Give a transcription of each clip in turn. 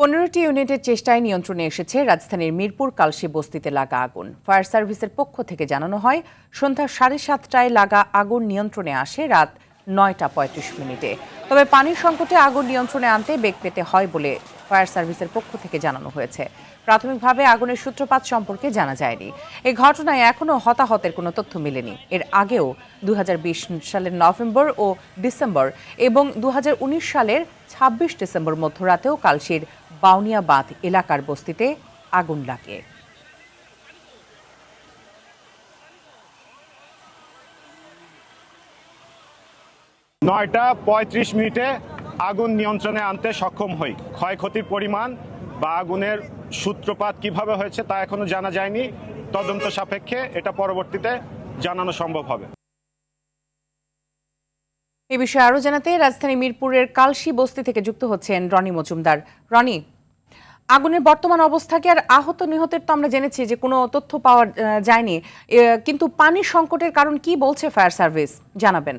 15টি ইউনিটের চেষ্টায় নিয়ন্ত্রণে এসেছে রাজধানীর মিরপুর কালশী বস্তিতে লাগা আগুন। ফায়ার সার্ভিসের পক্ষ থেকে জানানো হয়, সন্ধ্যা 7:30টায় লাগা আগুন নিয়ন্ত্রণে আসে রাত 9:35। তবে পানির সংকটে আগুন নিয়ন্ত্রণে আনতে বেগ পেতে হয় বলে ফায়ার সার্ভিসের পক্ষ থেকে জানানো হয়েছে। প্রাথমিকভাবে আগুনের সূত্রপাত সম্পর্কে জানা যায়নি। এই ঘটনায় এখনও হতাহতের কোনো তথ্য মেলেনি। এর আগেও 2020 সালের নভেম্বর ও ডিসেম্বর এবং 2019 সালের 26 ডিসেম্বর মধ্যরাতেও কালশীর বাউনিয়া বাঁধ এলাকার বস্তিতে আগুন লাগে। 9:35 আগুন নিয়ন্ত্রণে আনতে সক্ষম হই। ক্ষয়ক্ষতির পরিমাণ বা আগুনের সূত্রপাত কিভাবে হয়েছে তা এখনো জানা যায়নি। তদন্ত সাপেক্ষে এটা পরবর্তীতে জানানো সম্ভব হবে। এ বিষয়ে আরো জানাতে রাজধানী মিরপুরের কালশী বস্তি থেকে যুক্ত হচ্ছেন রনি মজুমদার। রনি, আগুনের বর্তমান অবস্থাকে আর আহত নিহতের তো আমরা জেনেছি যে কোনো তথ্য পাওয়া যায়নি, কিন্তু পানির সংকটের কারণ কি বলছে ফায়ার সার্ভিস, জানাবেন।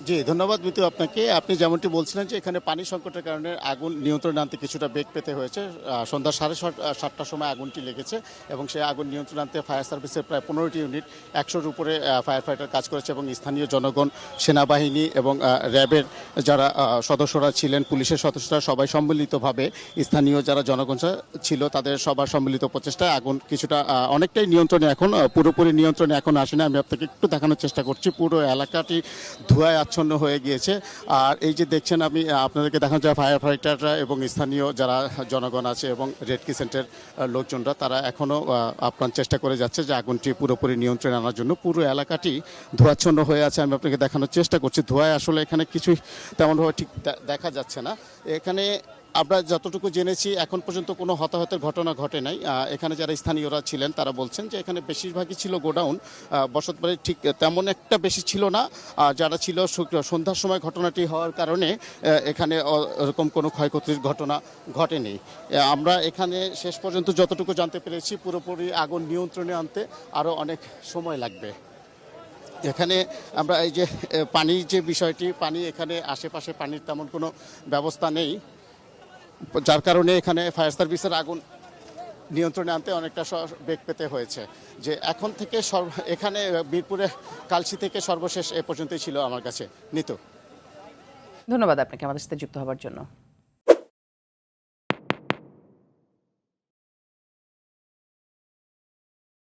জি, ধন্যবাদ মিতু আপনাকে। আপনি যেমনটি বলছিলেন যে এখানে পানি সংকটের কারণে আগুন নিয়ন্ত্রণে আনতে কিছুটা বেগ পেতে হয়েছে। সন্ধ্যা 7:30টার সময় আগুনটি লেগেছে এবং সেই আগুন নিয়ন্ত্রণে আনতে ফায়ার সার্ভিসের প্রায় 15টি ইউনিট 100-র উপরে ফায়ার ফাইটার কাজ করেছে এবং স্থানীয় জনগণ, সেনাবাহিনী এবং র্যাবের যারা সদস্যরা ছিলেন, পুলিশের সদস্যরা সবাই সম্মিলিতভাবে, স্থানীয় যারা জনগণ ছিল তাদের সবার সম্মিলিত প্রচেষ্টায় আগুন কিছুটা অনেকটাই নিয়ন্ত্রণে, এখন পুরোপুরি নিয়ন্ত্রণে এখন আসেনি। আমি আপনাকে একটু দেখানোর চেষ্টা করছি। পুরো এলাকাটি ধোঁয়ায় আচ্ছন্ন হয়ে গিয়েছে। আর এই যে দেখছেন, আমি আপনাদেরকে দেখানো যায় ফায়ার ফাইটাররা এবং স্থানীয় যারা জনগণ আছে এবং রেড ক্রিসেন্টের লোকজনরা, তারা এখনও আপ্রাণ চেষ্টা করে যাচ্ছে যে আগুনটি পুরোপুরি নিয়ন্ত্রণে আনার জন্য। পুরো এলাকাটি ধোঁয়াচ্ছন্ন হয়ে আছে। আমি আপনাকে দেখানোর চেষ্টা করছি। ধোঁয়ায় আসলে এখানে কিছুই তেমনভাবে ঠিক দেখা যাচ্ছে না। এখানে আমরা যতটুকু জেনেছি এখন পর্যন্ত কোনো হতাহতের ঘটনা ঘটে নাই। এখানে যারা স্থানীয়রা ছিলেন তারা বলছেন যে এখানে বেশিরভাগই ছিল গোডাউন, বসতবাড়ি ঠিক তেমন একটা বেশি ছিল না। যারা ছিল সন্ধ্যার সময় ঘটনাটি হওয়ার কারণে এখানে এরকম কোনো ক্ষয়ক্ষতির ঘটনা ঘটেনি। আমরা এখানে শেষ পর্যন্ত যতটুকু জানতে পেরেছি, পুরোপুরি আগুন নিয়ন্ত্রণে আনতে আরও অনেক সময় লাগবে। এখানে আমরা এই যে পানির যে বিষয়টি, পানি এখানে আশেপাশে পানির তেমন কোনো ব্যবস্থা নেই, যার কারণে এখানে ফায়ার সার্ভিসের আগুন নিয়ন্ত্রণে আনতে অনেকটা বেগ পেতে হয়েছে। যে এখন থেকে এখানে মিরপুরে কালশী থেকে সর্বশেষ এ পর্যন্তই ছিল আমার কাছে। নিতু, ধন্যবাদ আপনাকে আমাদের সাথে যুক্ত হওয়ার জন্য।